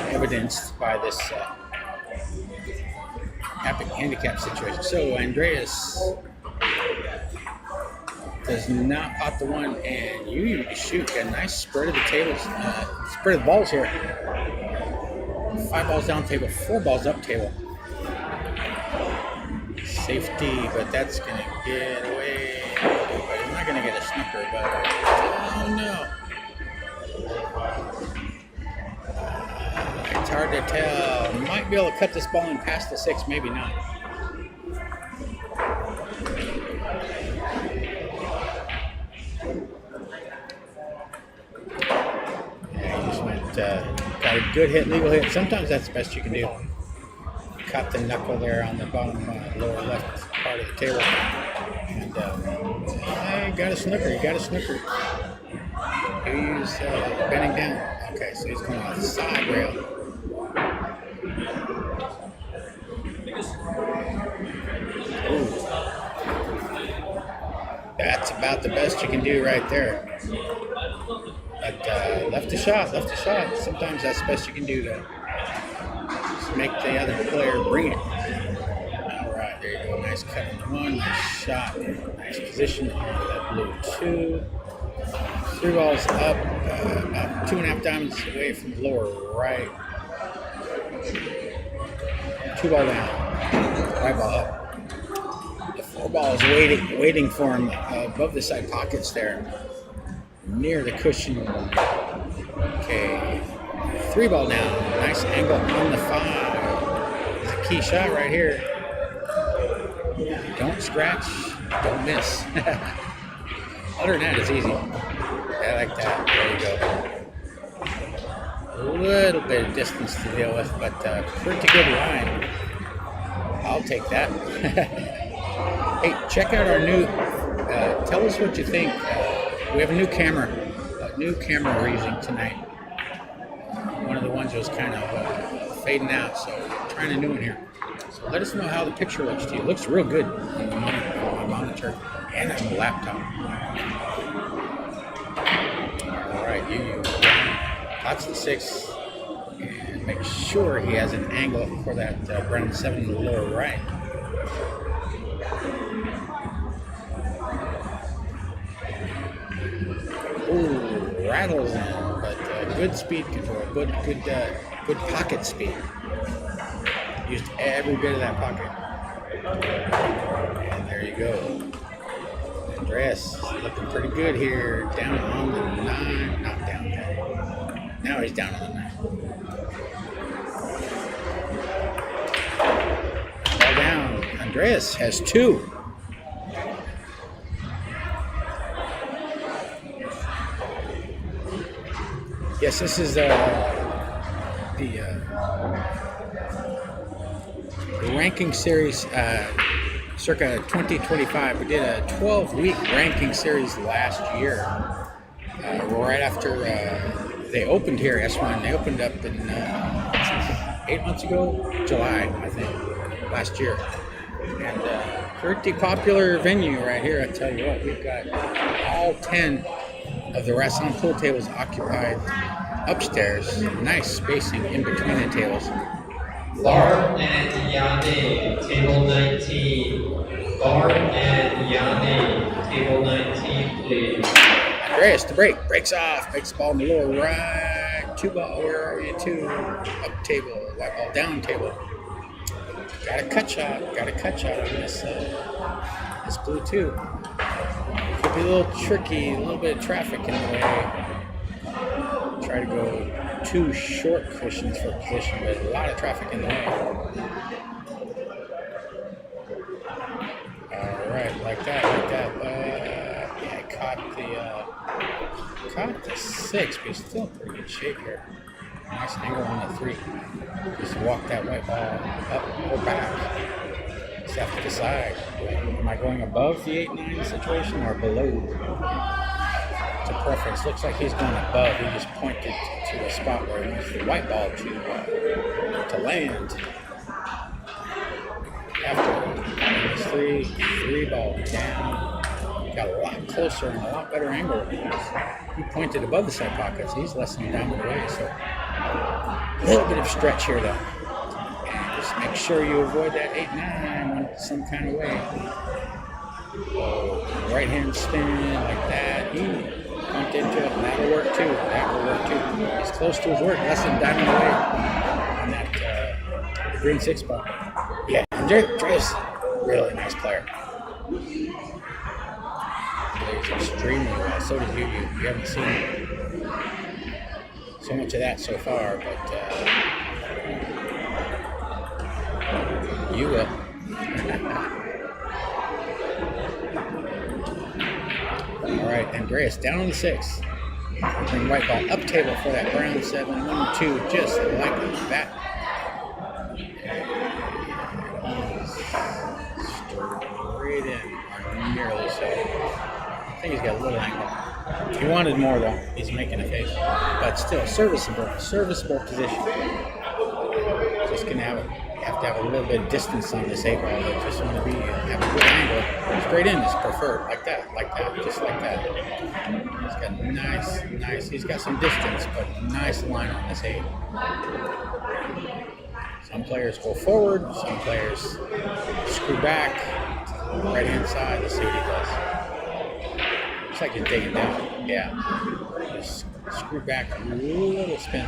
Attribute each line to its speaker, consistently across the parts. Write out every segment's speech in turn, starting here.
Speaker 1: evidenced by this epic handicap situation. So Andreas does not pot the one, and Yuyu to shoot. Got a nice spread of the tables, spread of the balls here. 5 balls down table, 4 balls up table. Safety, but that's gonna get away. But he's not gonna get a snooker, but oh no. It's hard to tell. Might be able to cut this ball and pass the 6, maybe not. Yeah, he just went, got a good hit, legal hit. Sometimes that's the best you can do. Caught the knuckle there on the bottom lower left part of the table. And hey, got a snooker. You got a snooker. He's bending down. Okay, so he's going off the side rail. Ooh. That's about the best you can do right there. But left a shot. Sometimes that's the best you can do to just make the other player bring it. All right, there you go. Nice cut on the 1, nice shot, nice position on that blue 2. 3 balls up, about 2.5 diamonds away from the lower right. 2 ball down, 5 ball up. The 4 ball is waiting for him above the side pockets there, near the cushion. Okay, 3 ball down, nice angle on the 5. It's a key shot right here. Don't scratch, don't miss. Other than that, it's easy. I like that. There you go. A little bit of distance to deal with, but pretty good line. I'll take that. Hey, check out our new. Tell us what you think. We have a new camera we're using tonight. One of the ones was kind of fading out, so we're trying a new one here. So let us know how the picture looks to you. It looks real good on my monitor and on the laptop. All right, Yuyu pots the 6 and make sure he has an angle for that brown 7 in the lower right. Ooh, rattles in, but good speed control, good pocket speed. Used every bit of that pocket. And there you go. Andreas looking pretty good here. Down on the 9. Not down there. Now he's down on the 9. Ball down. Andreas has 2. Yes, this is the ranking series circa 2025. We did a 12-week ranking series last year, right after they opened here, S1. They opened up in 8 months ago, July, I think, last year. And pretty popular venue right here, I tell you what. We've got all 10 of the restaurant pool tables occupied upstairs. Nice spacing in between the tables.
Speaker 2: Bar and Yane, table 19. Bar and Yane, table 19, please.
Speaker 1: Andreas, the break. Breaks off. Makes the ball in the lower right. 2 ball. Where are you? 2. Up table. White ball down table. Got a cut shot on this blue 2. Could be a little tricky. A little bit of traffic in the way. Try to go 2 short cushions for position, but a lot of traffic in the way. All right, like that. Yeah, caught the 6, but he's still in pretty good shape here. Nice angle on the 3. Just walk that white ball up or back. Just have to decide. Am I going above the 8-9 situation or below? It's a preference. Looks like he's going above. He just pointed to a spot where he wants the white ball to land. After this 3 ball down. Got a lot closer and a lot better angle. He pointed above the side pockets. He's less than a diamond away, so A little bit of stretch here though. And just make sure you avoid that 8-9 in some kind of way. Right hand spin like that. He bumped into it, and that'll work too. That will work too. He's close to his work, less than diamond away on that green 6 ball. Yeah, Andreas, really nice player. Plays extremely well. So did Yuyu. You haven't seen so much of that so far, but you will. All right, Andreas down on the 6. Bring white ball up table for that brown 7. 1, 2, just like that. Straight in, or nearly so. I think he's got a little angle. He wanted more though. He's making a face, but still serviceable position. Just gonna have to have a little bit of distance on this 8 ball. But just want to have a good angle. Straight in is preferred, like that, just like that. He's got nice. He's got some distance, but nice line on this 8. Some players go forward. Some players screw back to the right hand side. Let's see what he does. Looks like he's digging down. Yeah. Just screw back a little spin.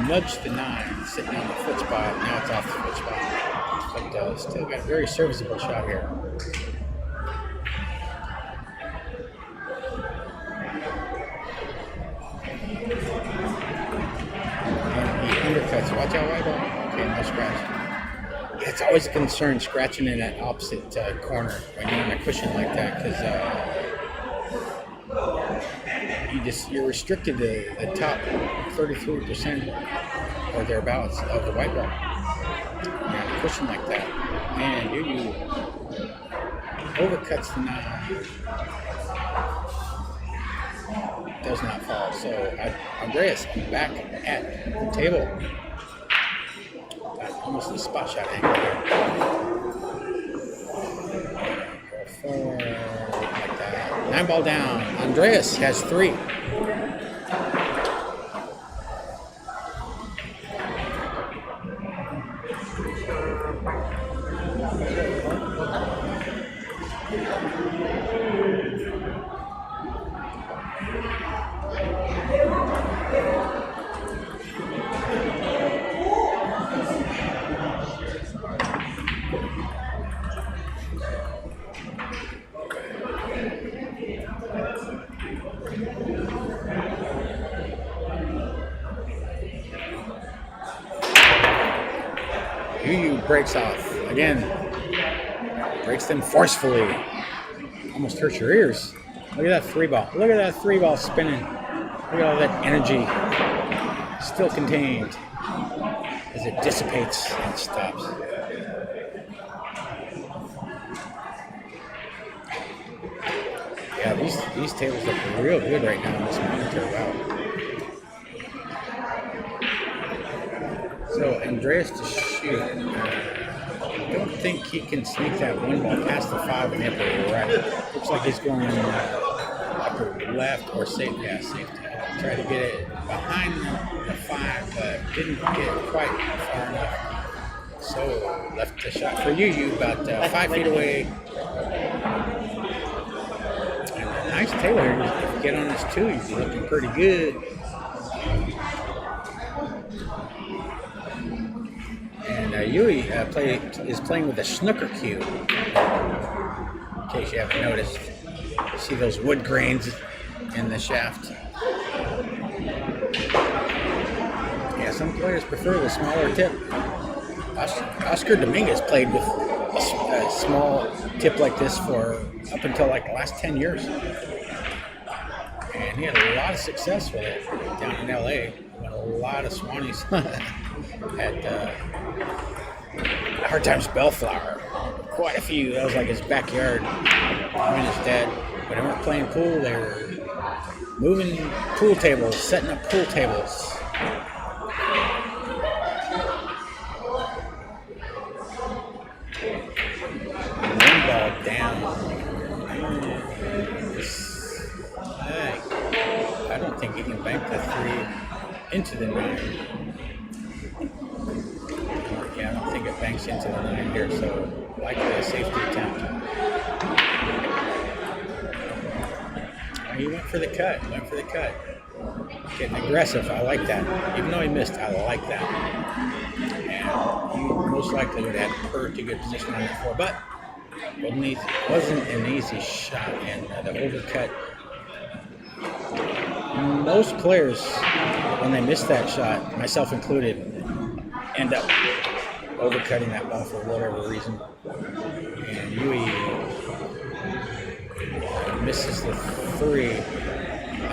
Speaker 1: Nudge the 9, sitting on the foot spot. Now it's off the foot spot. But still got a very serviceable shot here. And he undercuts. Watch out, white ball. Okay, no scratch. It's always a concern scratching in that opposite corner when you're on a cushion like that, because you're restricted to the top 33% or thereabouts of the white ball. You're on a cushion like that, and Yuyu overcuts the 9. Does not fall. So Andreas back at the table. Almost a spot shot angle here. Go forward like that. 9 ball down. Andreas has 3. Yuyu breaks off. Again, breaks them forcefully. Almost hurts your ears. Look at that 3 ball. Look at that 3 ball spinning. Look at all that energy still contained as it dissipates and stops. Yeah, these tables look real good right now on this monitor. Wow. So Andreas to shoot. I don't think he can sneak that 1 ball past the 5 and upper right. Looks like he's going upper left or safe. Yeah, safe to try to get it behind the 5, but didn't get quite far enough. So left the shot for Yuyu, about 5 feet away. And a nice table here. If you get on this 2, you'd be looking pretty good. And Yuyu is playing with a snooker cube. In case you haven't noticed, you see those wood grains in the shaft. Yeah, some players prefer the smaller tip. Oscar Dominguez played with a small tip like this for up until like the last 10 years. And he had a lot of success with it down in LA. When a lot of Swannies had Hard Times Bellflower. Quite a few. That was like his backyard. Him and his dad. When they weren't playing pool, they were moving pool tables, setting up pool tables. One ball down. I don't think he can bank the 3. into the 9. Yeah, I don't think it banks into the 9 here, so likely a safety attempt. He went for the cut. Getting aggressive. I like that. Even though he missed, I like that. And he most likely would have had a pretty good position on that 4, but wasn't an easy shot. And the overcut. Most players, when they miss that shot, myself included, end up overcutting that ball for whatever reason. And Yuyu misses the 3. I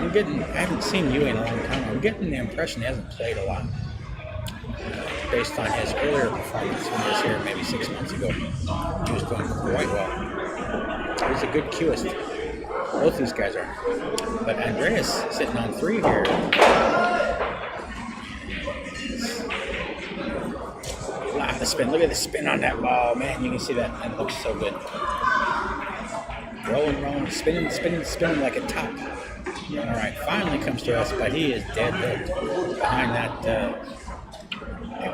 Speaker 1: haven't seen Yuyu in a long time. I'm getting the impression he hasn't played a lot. Based on his earlier performance when he was here maybe 6 months ago. He was doing quite well. He's a good cueist. Both these guys are. But Andreas sitting on 3 here. Wow, the spin. Look at the spin on that ball, man. You can see that. It looks so good. Rolling, spinning like a top. All right, finally comes to us, but he is dead hooked behind that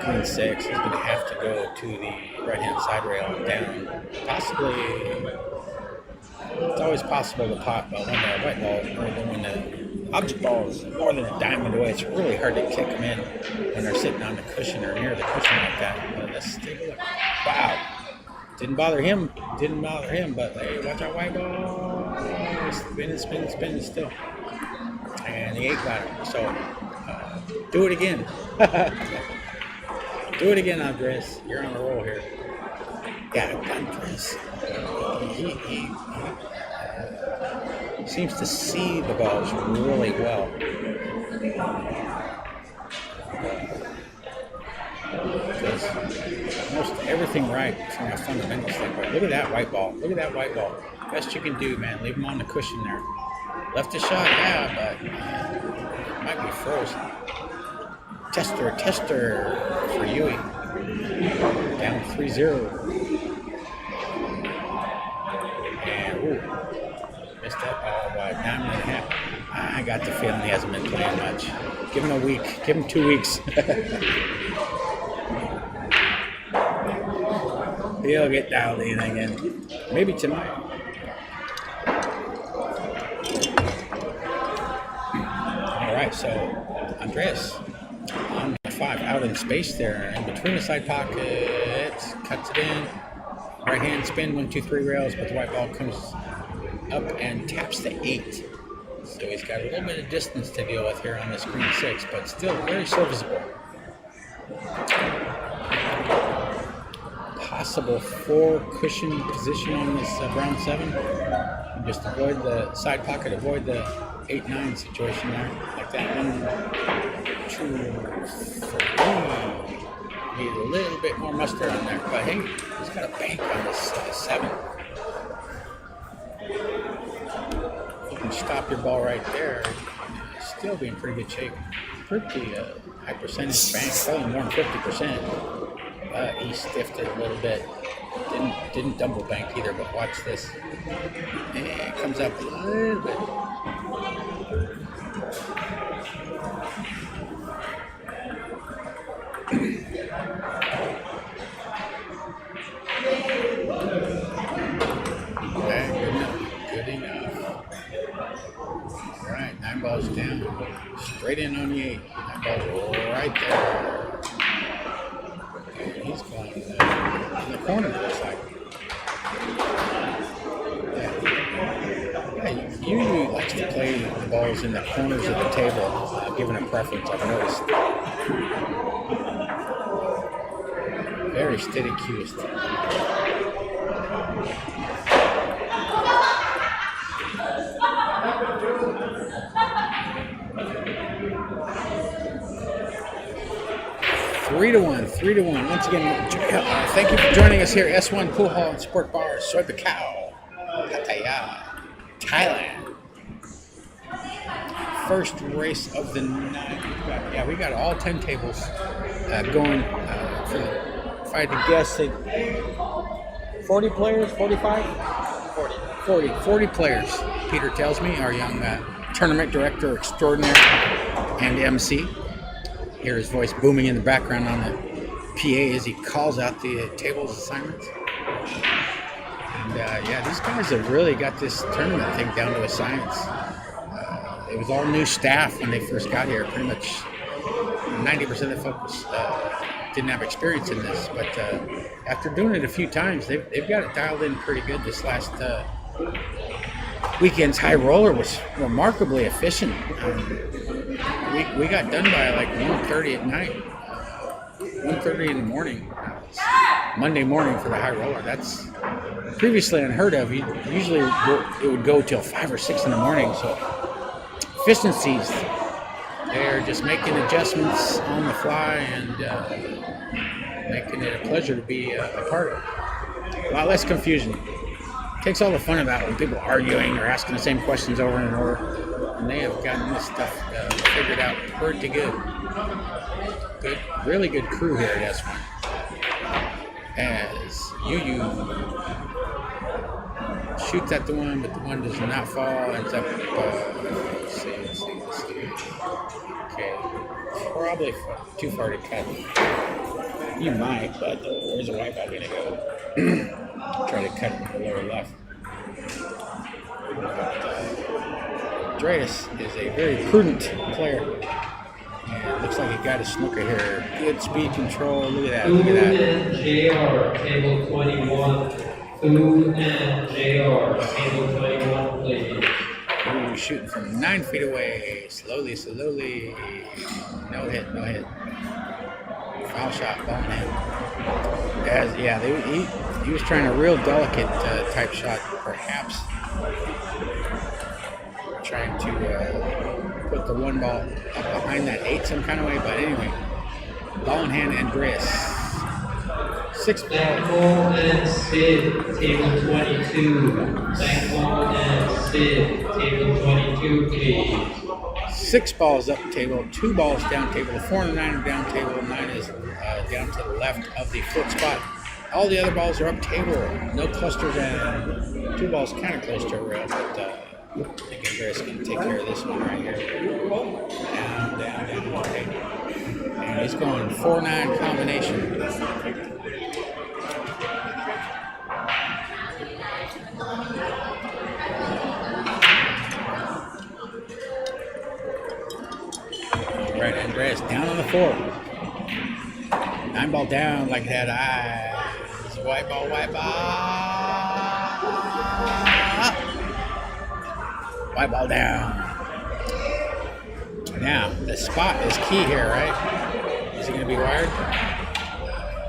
Speaker 1: queen 6. He's going to have to go to the right-hand side rail and down. Possibly, it's always possible to pop, but when the white ball, or when the object ball is more than a diamond away, it's really hard to kick them in when they're sitting on the cushion or near the cushion like that. Let's take a look. Wow. Didn't bother him, but hey, watch out, white ball. Spinning still. And the 8 got him. So, do it again. Do it again, Andreas. You're on the roll here. Yeah, Andreas. He seems to see the balls really well. Does almost everything right from a fundamental standpoint. Look at that white ball. Best you can do, man. Leave him on the cushion there. Left a shot, yeah, but might be frozen. Tester for Yuyu. Down 3-0. And missed that ball by a diamond and a half. I got the feeling he hasn't been playing much. Give him a week. Give him 2 weeks. He'll get dialed in again. Maybe tonight. All right, so Andreas on the 5 out in space there, in between the side pockets, cuts it in. Right hand spin, 1, 2, 3 rails, but the white ball comes up and taps the 8. So he's got a little bit of distance to deal with here on this green 6, but still very serviceable. Possible 4 cushion position on this brown 7. Just avoid the side pocket, avoid the 8-9 situation there. Like that. 1, 2, 3. Need a little bit more mustard on there, but hey, he's got a bank on this 7. You can stop your ball right there. Still be in pretty good shape. Pretty high percentage bank, probably more than 50%. He stiffed it a little bit. Didn't double bank either, but watch this. And it comes up a little bit. Okay, good enough. All right, 9 balls down. Straight in on the 8. 9 balls right there. He's going in the corner, it looks like. Yeah, Yuyu likes to play the balls in the corners of the table, given a preference, I've noticed. Very steady cueist. Three to one. Once again, thank you for joining us here at S1 Pool Hall and Sport Bar, Soi Buakhao, Pattaya, Thailand. First race of the night. We got all 10 tables going. If I had to guess, 40 players, 45? 40 players, Peter tells me, our young tournament director extraordinaire and MC. hear his voice booming in the background on the PA as he calls out the tables assignments. And yeah, these guys have really got this tournament thing down to a science. It was all new staff when they first got here. Pretty much 90% of the folks didn't have experience in this, but after doing it a few times, they've got it dialed in pretty good. This last weekend's high roller was remarkably efficient. We got done by like 1:30 at night, 1:30 in the morning, Monday morning for the high roller. That's previously unheard of. Usually it would go till 5 or 6 in the morning. So efficiencies, they're just making adjustments on the fly and making it a pleasure to be a part of. A lot less confusion. Takes all the fun about it when people are arguing or asking the same questions over and over. And they have gotten this stuff figured out pretty good. Good, really good crew here at S1. As Yuyu shoots at the one, but the one does not fall. Ends up, let's see. Okay, probably too far to cut. You might, but where's the wipeout going to go? Try to cut it to the lower left. Andreas is a very prudent player. And it looks like he got his snooker here. Good speed control. Look at that. Look at that.
Speaker 2: And JR, table 21. Food and JR, table 21, please.
Speaker 1: Ooh, shooting from 9 feet away. Slowly. No hit. Foul shot, ball man. He was trying a real delicate type shot, perhaps. Trying to put the one ball up behind that 8 some kind of way, but anyway. Ball in hand, Andreas. 6 ball.
Speaker 2: Thankful and Sid, table 22. Thankful and Sid, table 22, please.
Speaker 1: 6 balls up table, 2 balls down table. The 4 and the 9 are down table. 9 is down to the left of the foot spot. All the other balls are up table. No clusters and 2 balls kind of close to a rail, but I think Andreas can take care of this one right here. Down. Okay. And he's going 4-9 combination. All right, Andreas down on the 4. 9 ball down like that. Eyes. White ball. White ball down. Now, the spot is key here, right? Is it going to be wired?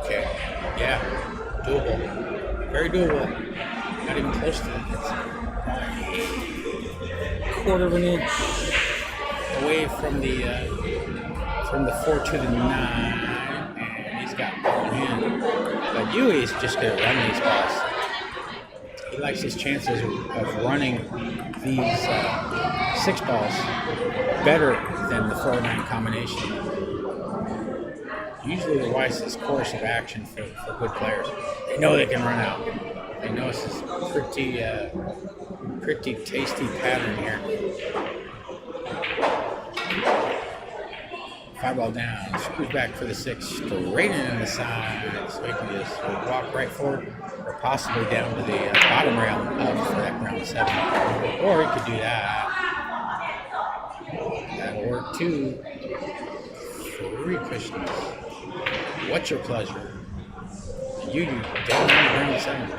Speaker 1: Okay. Yeah. Doable. Very doable. Not even close to it. It's 1/4 of an inch away from the 4 to the 9. And he's got ball in hand. But Yuyu is just going to run these balls. He likes his chances of running these 6 balls better than the 4-9 combination. Usually the wisest course of action for good players. They know they can run out. They know this is pretty tasty pattern here. 5 ball down, screws back for the 6, straight in on the side, so he can just walk right forward, or possibly down to the bottom rail for that round 7. Or he could do that. That'll work too. 3 cushions. What's your pleasure? Yuyu down on round 7.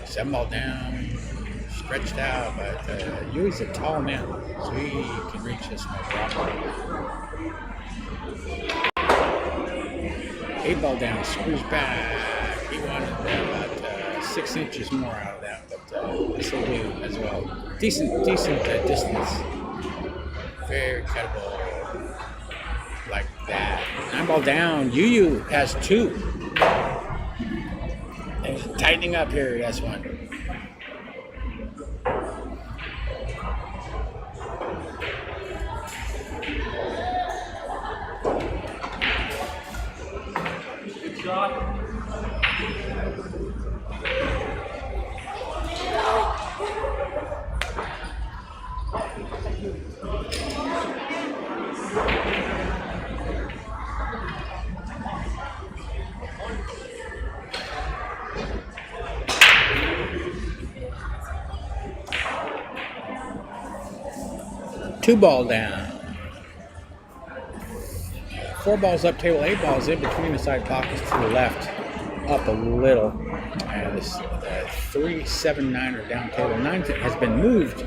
Speaker 1: 7 ball down. Stretched out, but Yuyu's a tall man, so he can reach this no problem. 8 ball down, screws back. He wanted about 6 inches more out of that, but this will do as well. Decent distance. Very cuttable, like that. 9 ball down. Yuyu has 2. And tightening up here. That's 1. 2 ball down. 4 balls up table, 8 balls in between the side pockets to the left, up a little. This 3, 7, 9 are down table. 9 has been moved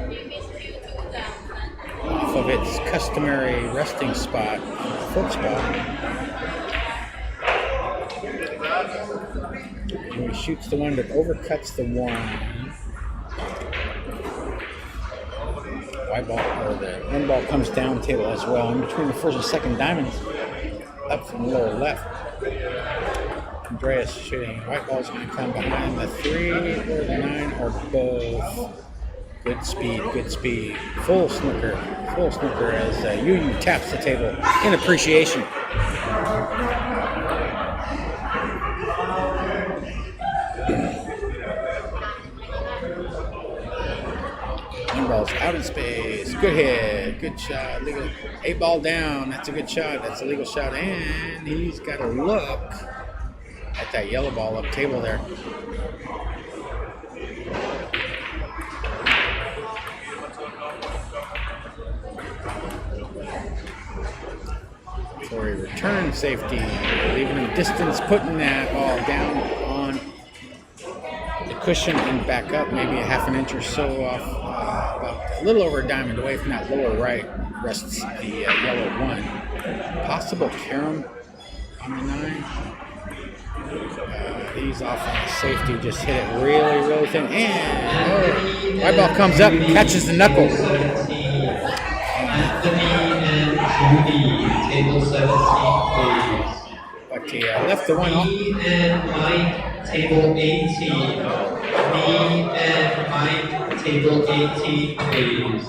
Speaker 1: off of its customary resting spot, foot spot. And he shoots the one that overcuts the 1. White ball, or the 1 ball comes down table as well. In between the first and second diamonds, up from the lower left. Andreas shooting. White ball's going to come behind the 3 or the 9 or both. Good speed, good speed. Full snooker as Yuyu taps the table in appreciation. One ball's out in space. Good hit, good shot. Legal. 8 ball down. That's a good shot. That's a legal shot, and he's got to look at that yellow ball up table there. For a return safety, leaving him distance, putting that ball down on the cushion and back up, maybe a half an inch or so off, about a little over a diamond away from that lower right, rests the yellow 1. Possible carom on the 9. He's off on the safety, just hit it really, really thin, and white ball comes up and catches the knuckle.
Speaker 2: Table 17, please.
Speaker 1: But he left the 1 off.
Speaker 2: Me and Mike, table 18. Me and Mike, table 18, please.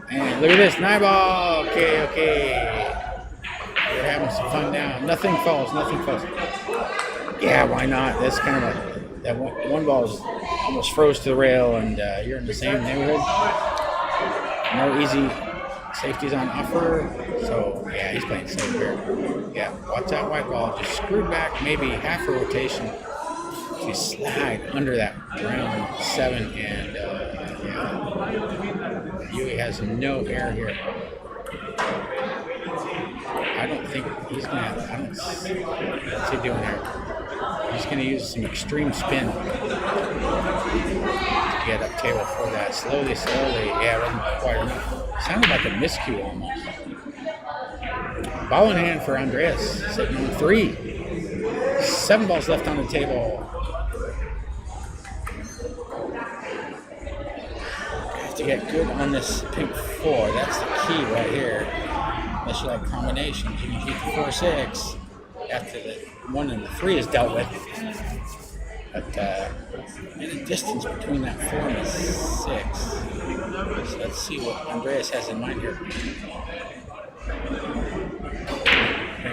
Speaker 1: And look at this, 9 ball. Okay. We're having some fun now. Nothing falls. Yeah, why not? That's kind of that 1 ball is almost froze to the rail, and you're in the same neighborhood. No easy safeties on offer. So, yeah, he's playing safe here. Yeah, watch that white ball. Just screwed back maybe half a rotation to slide under that round 7. And, Yuyu has no air here. I don't think he's going to I don't see what's he doing there. He's going to use some extreme spin to get up table for that. Slowly. Yeah, wasn't quite enough. Sounded like a miscue almost. Ball in hand for Andreas. Sitting on 3. 7 balls left on the table. Have to get good on this pink 4. That's the key right here. Unless you like combinations, you can keep the 4-6 after the 1 and the 3 is dealt with. But in a distance between that 4 and the 6. So let's see what Andreas has in mind here. Bring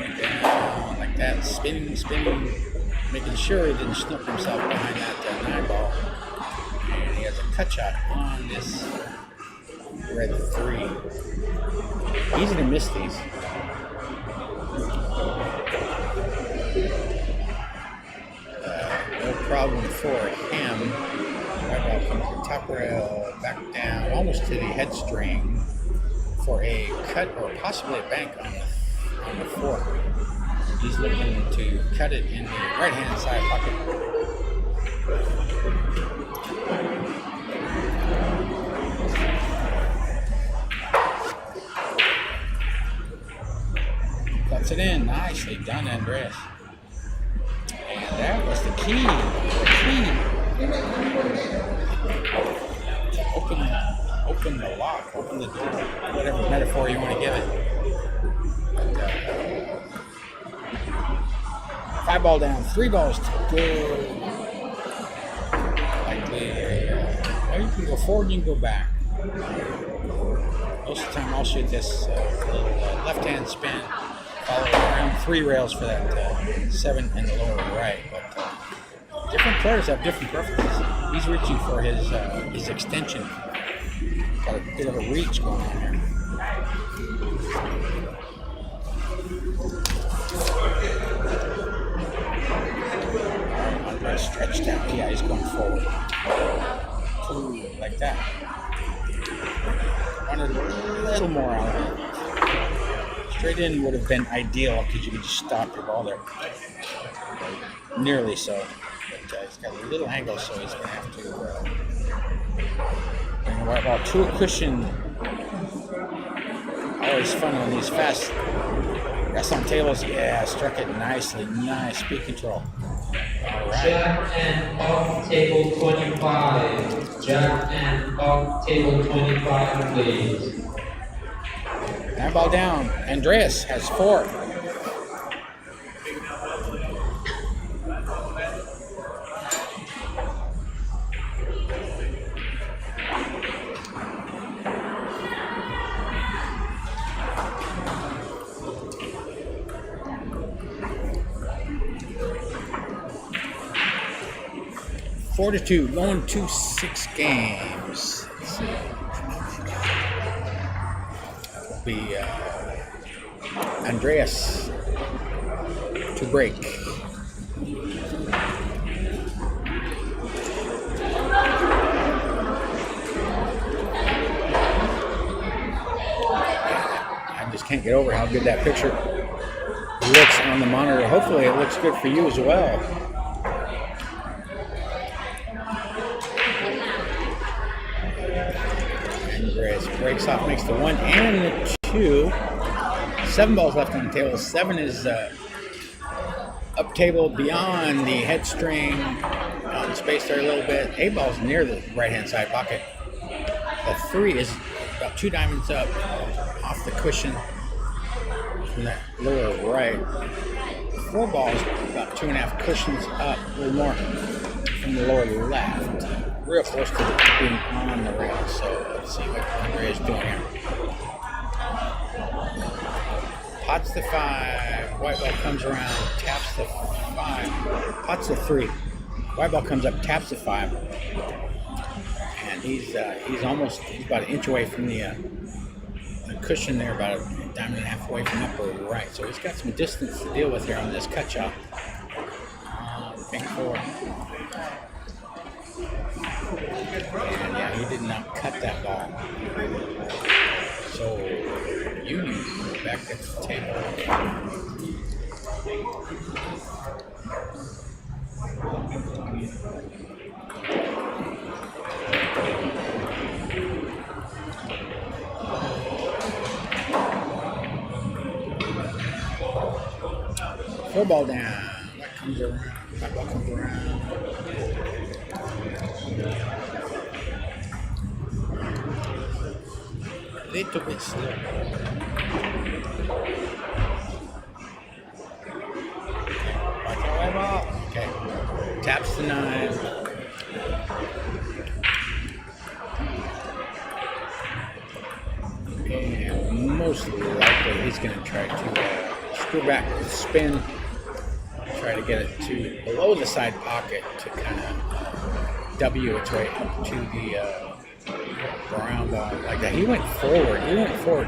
Speaker 1: it down like that, spinning, making sure he didn't snook himself behind that 9 ball. And he has a cut shot on this red 3. Easy to miss these. No problem for him. Right ball comes to top rail, back down, almost to the head string for a cut or possibly a bank on the 4. He's looking to cut it in the right-hand side pocket. Cuts it in. Nicely done, Andreas. And that was the key. Open the lock, open the door, whatever metaphor you want to give it. But, 5 ball down, 3 balls to go. Likely, you can go forward, you can go back. Most of the time, I'll shoot this little left-hand spin, follow around 3 rails for that 7 in the lower right. But different players have different preferences. He's reaching for his extension. Got a bit of a reach going on here. Andreas stretched out. Yeah, he's going forward. Ooh, like that. Wanted little more out. Straight in would have been ideal because you could just stop your ball there. Nearly so. But he's got a little angle, so he's going to have to bring the white ball to a cushion. Always fun on these fast rest on tables. Yeah, struck it nicely. Nice speed control. All right.
Speaker 2: Jack and off table 25. Jack and off table 25, please.
Speaker 1: 9 ball down. Andreas has 4. Four to 2, going to 6 games. Let's see. That will be Andreas to break. I just can't get over how good that picture looks on the monitor. Hopefully it looks good for you as well. Andreas breaks off, makes the 1 and the 2. 7 balls left on the table. 7 is up table beyond the head string, out in space there a little bit. 8 balls near the right-hand side pocket. The 3 is about 2 diamonds up off the cushion from that lower right. 4 balls about 2.5 cushions up, a little more from the lower left. Real close to being on the rail, so let's see what Andreas is doing here. Pots the 5, white ball comes around, taps the 5, pots the 3, white ball comes up, taps the 5, and he's about an inch away from the cushion there, about a diamond and a half away from upper right, so he's got some distance to deal with here on this cut shot. Pink 4. And yeah, he did not cut that ball. So, Yuyu back at the table. Four ball down. That comes around. That ball comes around. Little bit slow. Watch the white ball. Okay. Taps the 9. And most likely he's going to try to screw back the spin. Try to get it to below the side pocket to kind of W its way up to the brown ball like that. He went forward.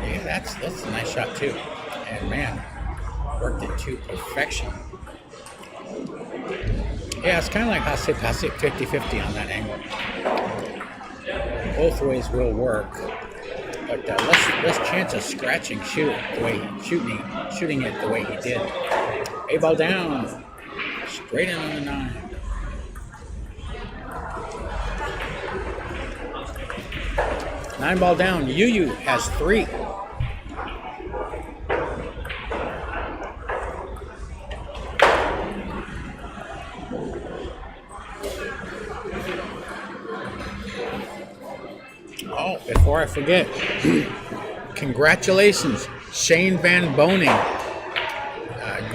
Speaker 1: Yeah, that's a nice shot too. And man, worked it to perfection. Yeah, it's kind of like Hasip 50-50 on that angle. Both ways will work, but less chance of scratching shooting it the way he did. 8 ball down, straight in on the 9. 9 ball down. Yuyu has 3. Oh, before I forget, congratulations, Shane Van Boning,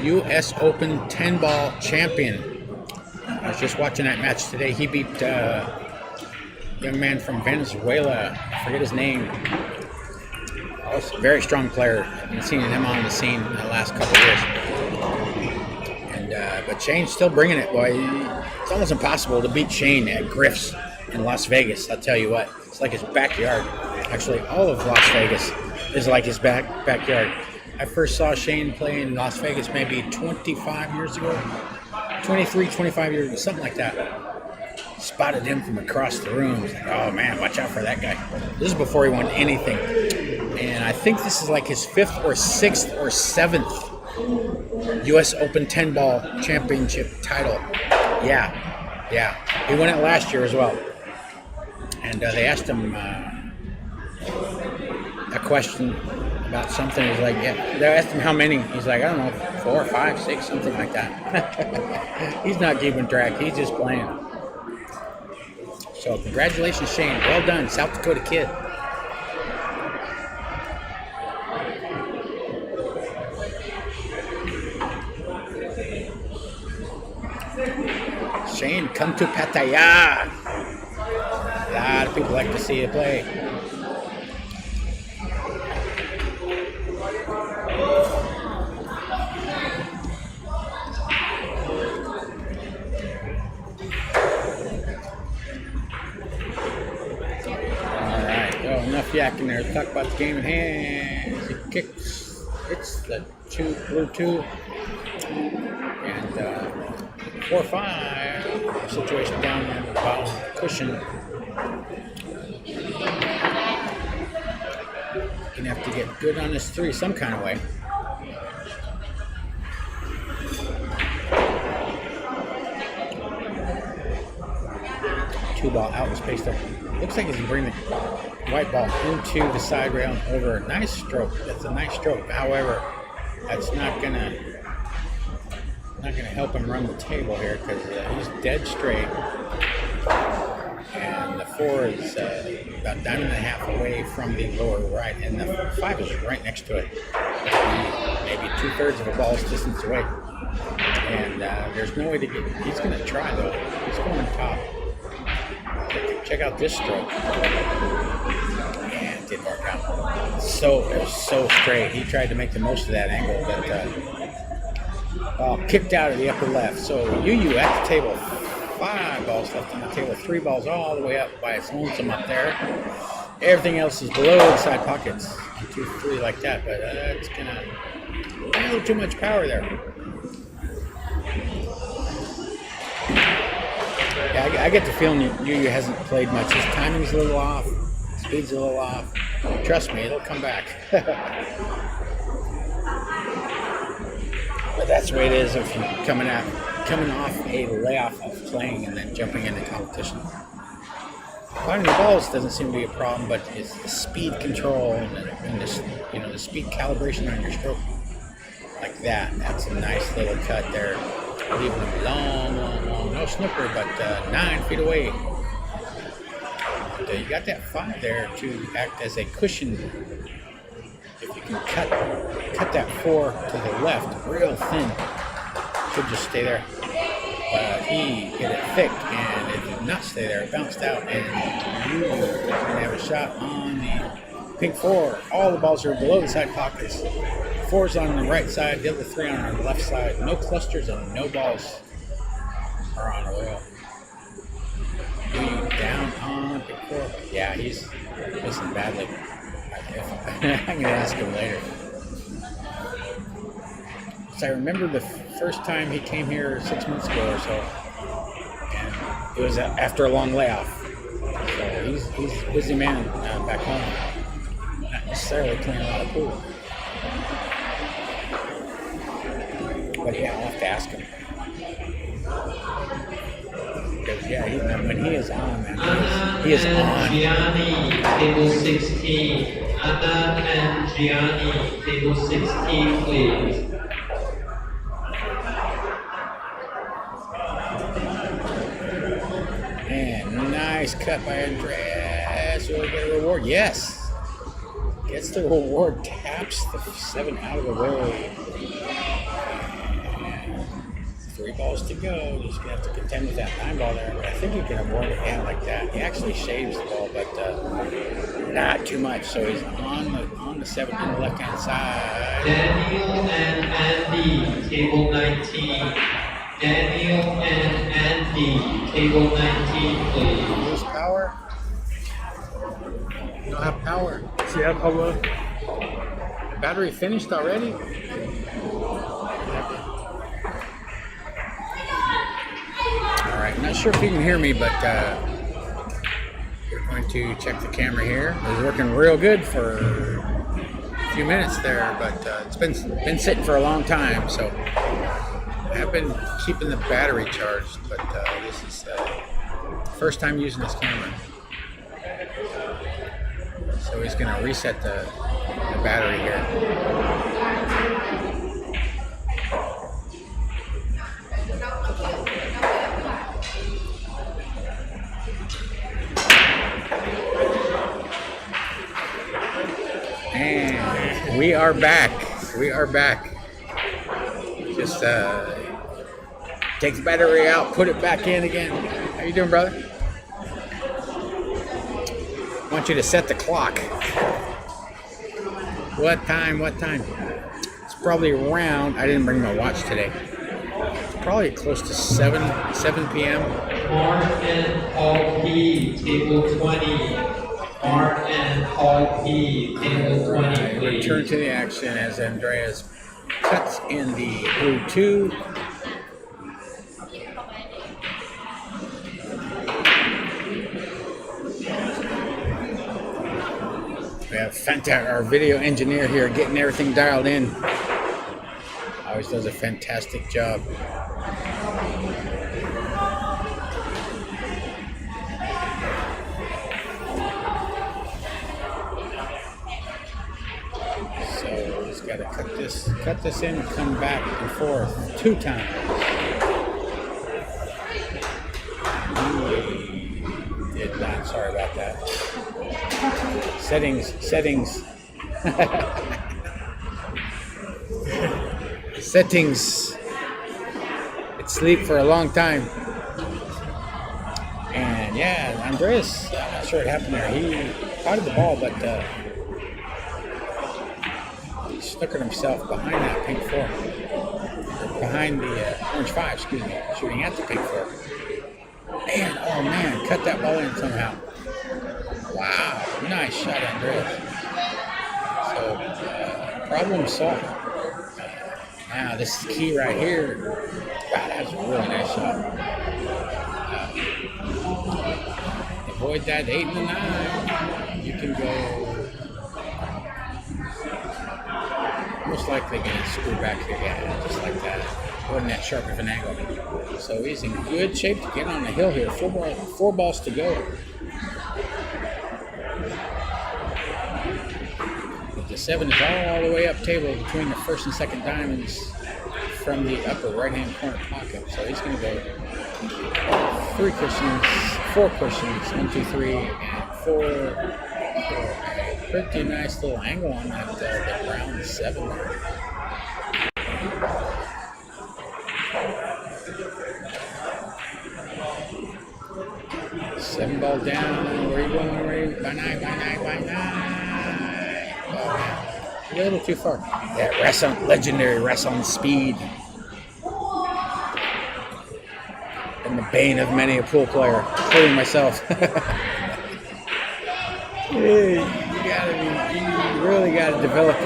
Speaker 1: U.S. Open 10-ball champion. I was just watching that match today. He beat young man from Venezuela, I forget his name. Also a very strong player. I've been seeing him on the scene in the last couple of years. And but Shane's still bringing it, boy. It's almost impossible to beat Shane at Griff's in Las Vegas. I'll tell you what, it's like his backyard. Actually, all of Las Vegas is like his backyard. I first saw Shane play in Las Vegas maybe 25 years ago. 23, 25 years ago, something like that. Spotted him from across the room. Like, oh man, watch out for that guy. This is before he won anything. And I think this is like his 5th or 6th or 7th U.S. Open 10-ball championship title. Yeah. He won it last year as well. And they asked him a question about something. He's like, yeah. They asked him how many. He's like, I don't know, 4, 5, 6, something like that. He's not keeping track. He's just playing. So congratulations, Shane. Well done, South Dakota kid. Shane, come to Pattaya. A lot of people like to see you play. Enough yakking there. Let's talk about the game in hand. He kicks, hits the blue 2, and 4-5. Situation down in the bottom cushion. Gonna have to get good on this 3 some kind of way. Two ball out in space there. Looks like he's bringing the white ball into the side rail and over. Nice stroke. That's a nice stroke. However, that's not gonna help him run the table here because he's dead straight, and the 4 is about 9.5 away from the lower right, and the 5 is right next to it, maybe 2/3 of a ball's distance away. And there's no way to get. He's gonna try though. He's going top. Check out this stroke. And it didn't work out. So straight. He tried to make the most of that angle, but kicked out of the upper left. So Yuyu at the table. 5 balls left on the table. 3 balls all the way up by its lonesome up there. Everything else is below the side pockets. 2, 3 like that, but it's gonna a little too much power there. Yeah, I get the feeling Yuyu hasn't played much. His timing's a little off, speed's a little off. Trust me, it'll come back. But that's the way it is if you're coming off a layoff of playing and then jumping into competition. Finding the balls doesn't seem to be a problem, but it's the speed control and this, the speed calibration on your stroke like that. That's a nice little cut there. Leaving them long. No snooker, but 9 feet away. And, you got that 5 there to act as a cushion. If you can cut that 4 to the left real thin, should just stay there. But he hit it thick, and it did not stay there. It bounced out, and you are going to have a shot on the pink 4. All the balls are below the side pockets. 4's on the right side, the other 3 on the left side. No clusters and no balls are on a roll. Yuyu down on pick 4. Yeah, he's missing badly. I'm going to ask him later. So I remember the first time he came here 6 months ago or so, and it was after a long layoff. So he's a busy man back home, not necessarily playing a lot of pool. But yeah, I'll have to ask him. Because yeah, when he is on, man, he is on.
Speaker 2: Gianni, table 16. Anna and Gianni, table 16, please.
Speaker 1: And nice cut by Andreas. Will he get a reward? Yes. Gets the reward. Taps the 7 out of the way. 3 balls to go. He's going to have to contend with that 9 ball there. But I think he can avoid a hand like that. He actually shaves the ball, but not too much. So he's on the 7 on the left-hand side.
Speaker 2: Daniel and Andy, table 19. Daniel and Andy, table 19, please.
Speaker 1: Lose power. You don't have power.
Speaker 3: Yeah, power.
Speaker 1: The battery finished already? Alright, I'm not sure if you can hear me, but we're going to check the camera here. It's working real good for few minutes there, but it's been sitting for a long time, so I have been keeping the battery charged, but this is first time using this camera. So he's going to reset the battery here. And we are back. We are back. Just take the battery out, put it back in again. How you doing, brother? I want you to set the clock. What time? What time? It's probably around. I didn't bring my watch today. It's probably close to 7 p.m.
Speaker 2: Mark and Paul P, table 20. Mark and Paul P, table 20, please.
Speaker 1: Return to the action as Andreas cuts in the Prue 2. We have our video engineer here getting everything dialed in. Always does a fantastic job. So he's got to cut this in, come back and forth 2 times. Did not. Sorry about that. Settings. Settings. It sleep for a long time. And yeah, Andreas, I'm not sure what happened there. He caught the ball, but he snookered himself behind that pink 4. Behind the orange 5, excuse me, shooting at the pink 4. And, oh man, cut that ball in somehow. Wow, nice shot, Andreas. So, problem solved. Now, this is key right here. Wow, that was a really nice shot. Avoid that 8 and the 9. You can go most likely get screwed back here. Yeah, just like that. Wasn't that sharp of an angle. So he's in good shape to get on the hill here. 4 balls to go. The 7 is all the way up table between the first and second diamonds from the upper right-hand corner pocket. So he's going to go 4 cushions, 1, 2, 3, and 4. Pretty nice little angle on that the brown 7 there. Seven ball down. Where are you going? By nine. Oh, a little too far. That legendary rest on speed. And the bane of many a pool player, including myself. You really got to develop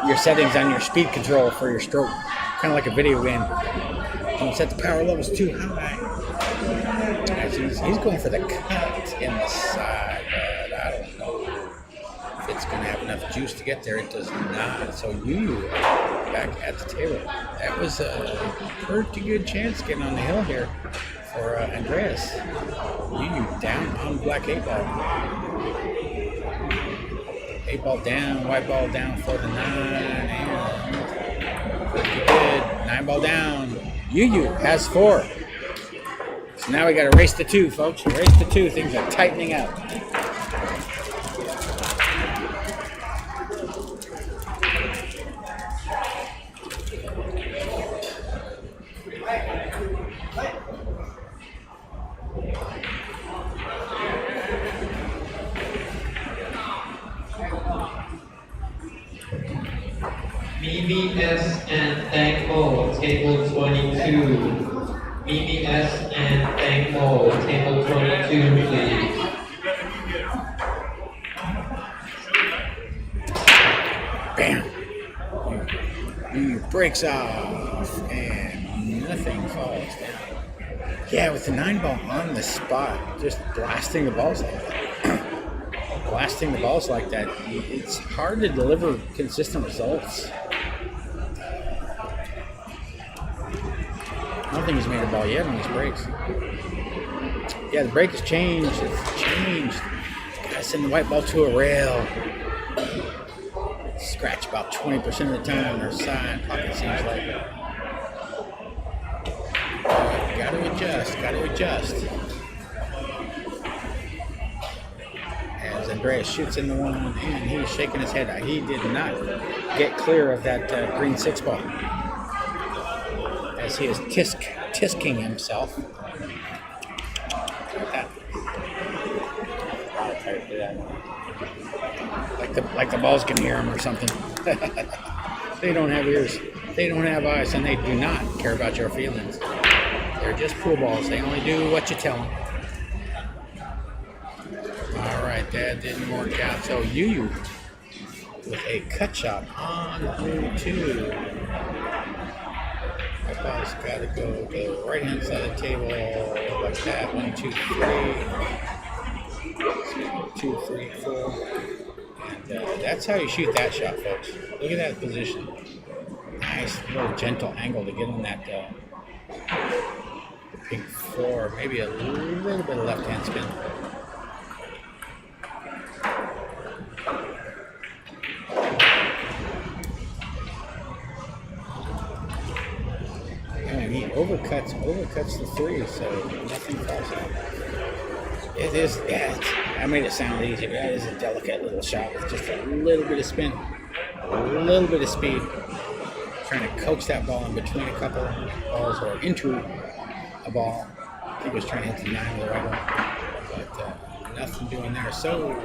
Speaker 1: your settings on your speed control for your stroke, kind of like a video game. Don't set the power levels too high. He's going for the cut in the side, but I don't know if it's going to have enough juice to get there. It does not. So Yuyu back at the table. That was a pretty good chance getting on the hill here for Andreas. Yuyu down on black 8 ball. 8 ball down, white ball down for the 9, and pretty good. 9 ball down. Yuyu has 4. So now we got to race to 2, folks. Race to 2. Things are tightening up.
Speaker 2: Mimi S. and Thankful, table 22. Mimi S. and Thankful, table 22, please.
Speaker 1: Bam! He breaks off, and nothing falls down. Yeah, with the 9 ball on the spot, just blasting the balls like that. blasting the balls like that, it's hard to deliver consistent results. I don't think he's made a ball yet on his breaks. Yeah, the break has changed. It's changed. Gotta send the white ball to a rail. Scratch about 20% of the time, or side pocket seems like. Gotta adjust. As Andreas shoots in the one, and he's shaking his head. He did not get clear of that green 6 ball. As he is tisking himself. Like the balls can hear him or something. They don't have ears. They don't have eyes, and they do not care about your feelings. They're just pool balls. They only do what you tell them. All right, that didn't work out. So Yuyu with a cut shot on hole 2. My ball's got to go to the right-hand side of the table like that. 1, 2, 3. 2, 3, 4. And that's how you shoot that shot, folks. Look at that position. Nice little gentle angle to get on that pink 4. Maybe a little bit of left-hand spin. And he overcuts the 3, so nothing falls out. It is, I made it sound easy, but that is a delicate little shot with just a little bit of spin, a little bit of speed. Trying to coax that ball in between a couple of balls or into a ball. I think he was trying to hit the 9 with the right one, but nothing doing there. So,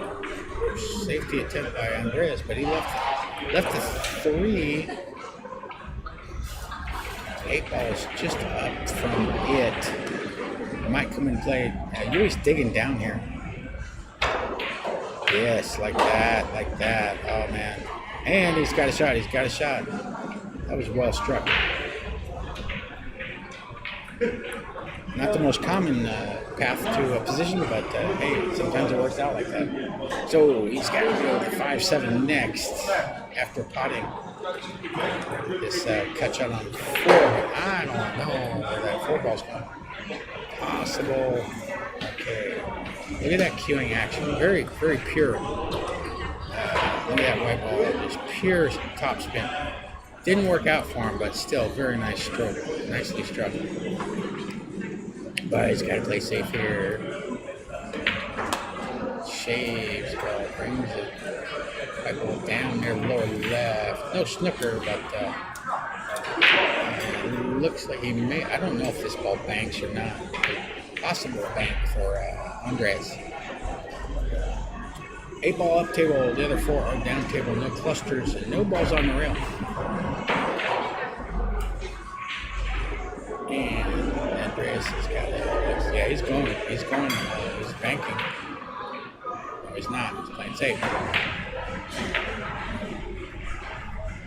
Speaker 1: safety attempt by Andreas, but he left the 3. 8 ball is just up from it. Might come and play. Yuri's digging down here. Yes, like that. Oh, man. And he's got a shot. That was well struck. Not the most common path to a position, but hey, sometimes it works out like that. So he's got to go to 5-7 next after potting this cut shot on 4. I don't know where that 4 ball's going. Possible. Okay. Look at that cueing action. Very, very pure. Look at that white ball. Just pure top spin. Didn't work out for him, but still very nice stroke. Nicely struck. But he's got to play safe here. Shaves, brings it. White ball down there, lower left. No snooker, but looks like he may. I don't know if this ball banks or not. Possible bank for Andreas. 8 ball up table, the other 4 are down table. No clusters and no balls on the rail. And Andreas has got it. Yeah, he's going. He's banking. No, he's not. He's playing safe.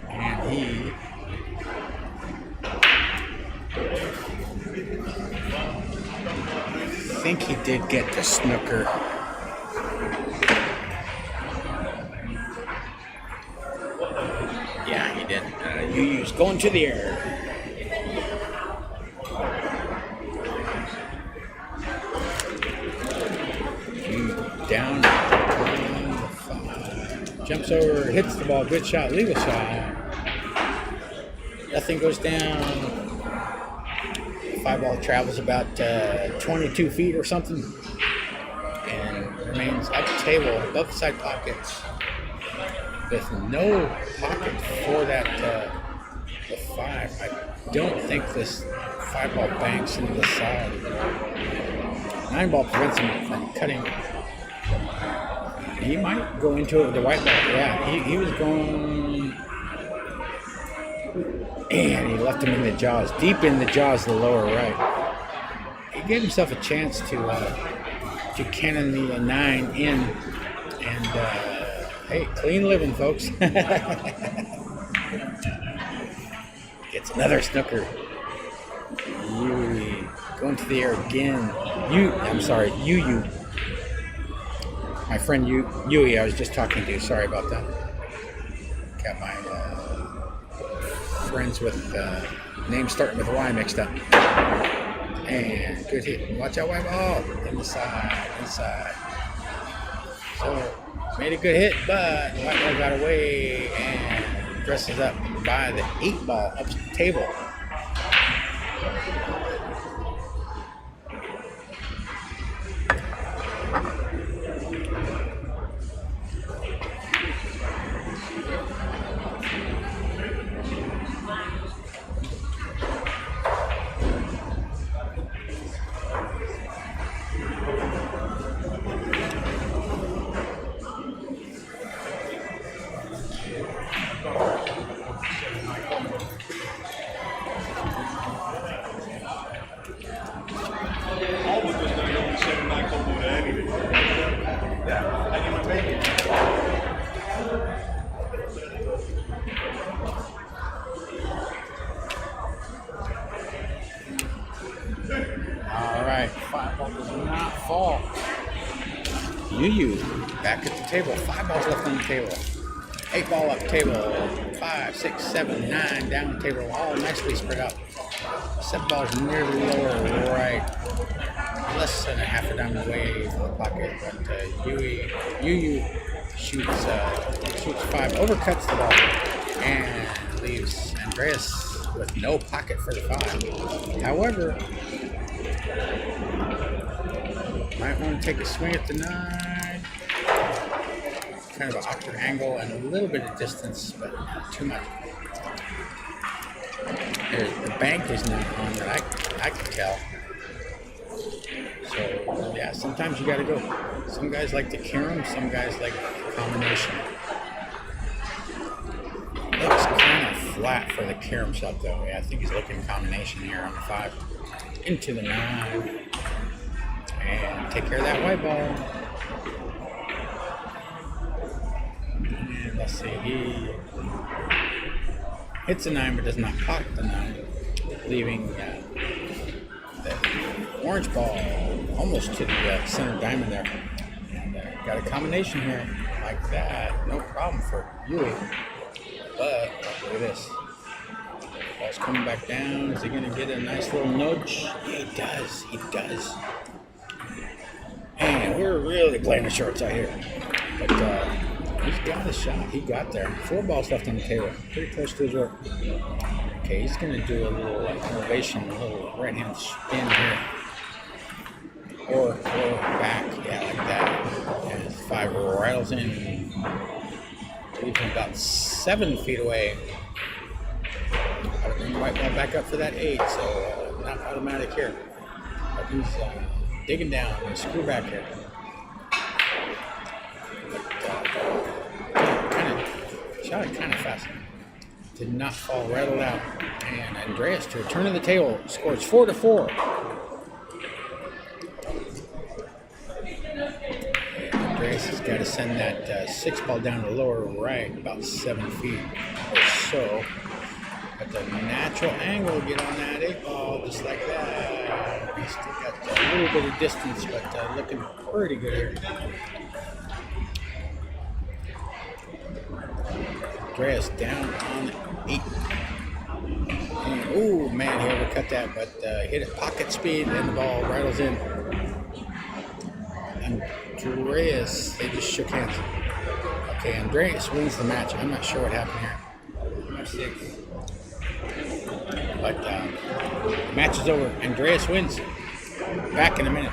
Speaker 1: And he. I think he did get the snooker. Yeah, he did. Yuyu's going to the air. Down. Jumps over, hits the ball. Good shot. Legal shot. Nothing goes down. 5 ball travels about 22 feet or something and remains at the table above the side pockets with no pocket for that the 5. I don't think this 5 ball banks into the side. 9 ball prevents him from cutting. He might go into it with the white ball. Yeah, he was going. And he left him in the jaws, deep in the jaws of the lower right. He gave himself a chance to cannon the 9 in, and hey, clean living, folks. Gets another snooker. Yuyu going to the air again. Yuyu My friend Yuyu, I was just talking to. Sorry about that. Got my friends with names starting with Y mixed up. And good hit. Watch out, white ball. Inside. So, made a good hit, but white ball got away and dresses up by the 8 ball up the table. Alright, 5 ball does not fall. Yuyu back at the table. 5 balls left on the table. 8 ball up table. 5, 6, 7, 9 down table. All nicely spread out. 7 balls near the lower right. Less than a half a diamond away from the pocket. But Yuyu shoots 5. Overcuts the ball. And leaves Andreas with no pocket for the 5. However, might want to take a swing at the 9. Kind of an awkward angle and a little bit of distance, but not too much. The bank is not on that I can tell. So yeah, sometimes you got to go. Some guys like to carom, some guys like a combination. Looks kind of flat for the carom shot though. Yeah, I think he's looking combination here on the 5 into the 9. And take care of that white ball. And let's see, he hits a 9 but does not pocket the 9, leaving the orange ball almost to the center diamond there. And got a combination here like that, no problem for Yuyu. But look at this. Ball's coming back down. Is he going to get a nice little nudge? Yeah, he does. And we're really playing the shorts out here. But he's got a shot. He got there. 4 balls left on the table. Pretty close to his work. Okay, he's going to do a little elevation, a little right-hand spin here. Or back. Yeah, like that. And 5 rattles in. Leaves him about 7 feet away. Got to bring the white ball back up for that 8, so not automatic here. But he's digging down and screw back here. But shot it kind of fast. Did not fall, rattled out. And Andreas to return to the table scores 4-4. Andreas has got to send that 6 ball down the lower right about 7 feet or so. But the natural angle get on that 8 ball just like that. He's still got a little bit of distance, but looking pretty good here. Andreas down on 8. And, oh man, he overcut that, but hit it pocket speed and the ball rattles in. Andreas, they just shook hands. Okay, Andreas wins the match. I'm not sure what happened here. 6. But the match is over. Andreas wins. Back in a minute.